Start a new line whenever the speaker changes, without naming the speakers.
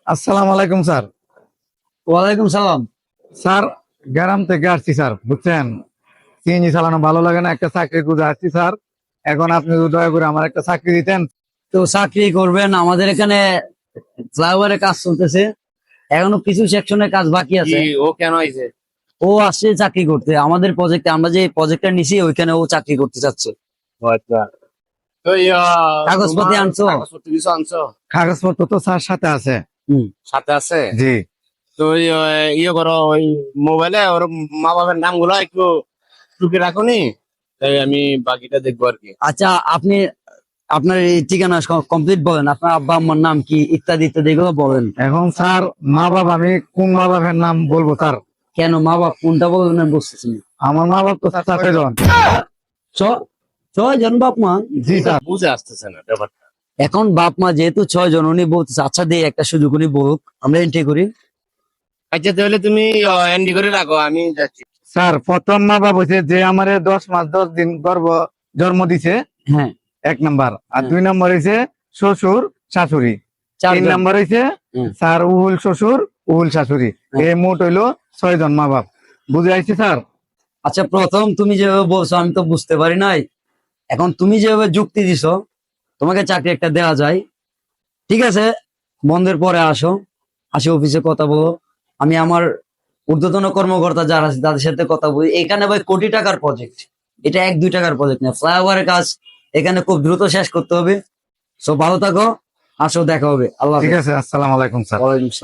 আসসালামু আলাইকুম স্যার।
ওয়ালাইকুম সালাম।
স্যার, গ্রাম থেকে আসছি স্যার, বুঝছেন, সিএনজি চালানো ভালো লাগে না, একটা চাকরি খুঁজে আসছি স্যার। এখন আপনি যদি দয়া করে আমার একটা চাকরি দিতেন।
তো চাকরি করবেন, আমাদের এখানে ফ্লাইওভারের কাজ চলতেছে, এখনো কিছু সেকশনের কাজ বাকি আছে।
ও কেন আইছে?
ও আসছে চাকরি করতে আমাদের প্রজেক্টে, আমরা যে প্রজেক্টটা নিছি ওইখানে ও চাকরি করতে চাচ্ছে।
ও আচ্ছা। তো
কাগজপাতি আনছো?
কাগজপত্র কিছু আনছো?
কাগজপত্র তো স্যার সাথে আছে।
হুম।
সাথে আছে?
জি
তো ইয়ে করো, ওই মোবাইলে ওর মা বাবার নাম গুলো একটু টুকে রাখো নি, তাই আমি বাকিটা দেখবো আর কি।
আচ্ছা, আপনি আপনার এই ঠিকানা কমপ্লিট বলেন, আপনার আব্বা আম্মার নাম কি ইত্যাদি ইত্যাদি এগুলো বলেন।
এখন স্যার, মা বাবা, আমি কোন মা বাবার নাম বলবো স্যার?
কেন মা বাপ কোনটা বলবেন আমি বুঝতেছি না।
আমার মা বাবা তো স্যার 4 জন।
ছয় জন বাপ মা?
জি স্যার।
বুঝে আসতেছে না ব্যাপারটা।
এখন বাপ মা যেহেতু 6 জন, উনি বলতেছে আচ্ছা দিয়ে একটা সুযোগ উনি বলুক, আমরা এন্ট্রি করি।
আচ্ছা তাহলে তুমি এন্ডি করে রাখো, আমি যাচ্ছি।
স্যার, প্রথম মা বাবা হচ্ছে যে আমারে 10 মাস 10 দিন জন্ম দিছে,
হ্যাঁ,
1 নাম্বার। আর
হ্যাঁ।
2 নাম্বার হয়েছে শ্বশুর শাশুড়ি।
4 জন।
3 নাম্বার হয়েছে
হুম।
স্যার উহুল শ্বশুর উহুল শাশুড়ি।
হ্যাঁ।
এই মোট হইলো 6 জন মা বাপ। বুঝে আইছি স্যার?
আচ্ছা, প্রথম তুমি যেভাবে বলছো আমি তো বুঝতে পারি নাই, এখন তুমি যেভাবে যুক্তি দিছো তোমাকে চাকরি একটা দেওয়া যায়। ঠিক আছে, বন্ধের পরে আসো, অফিসে কথা বলো, আমি আমার ঊর্ধ্বতন কর্মকর্তা যারা আছে তাদের সাথে কথা বলি। এখানে ভাই কোটি টাকার প্রজেক্ট, এটা 1-2 টাকার প্রজেক্ট না, ফ্লাইওভারের কাজ এখানে খুব দ্রুত শেষ করতে হবে। সো ভালো থাকো, আসো, দেখা হবে, আল্লাহ
ঠিক
হাফেজ।
আছে, আসসালামু আলাইকুম স্যার।
ওয়ালাইকুম আসসালাম।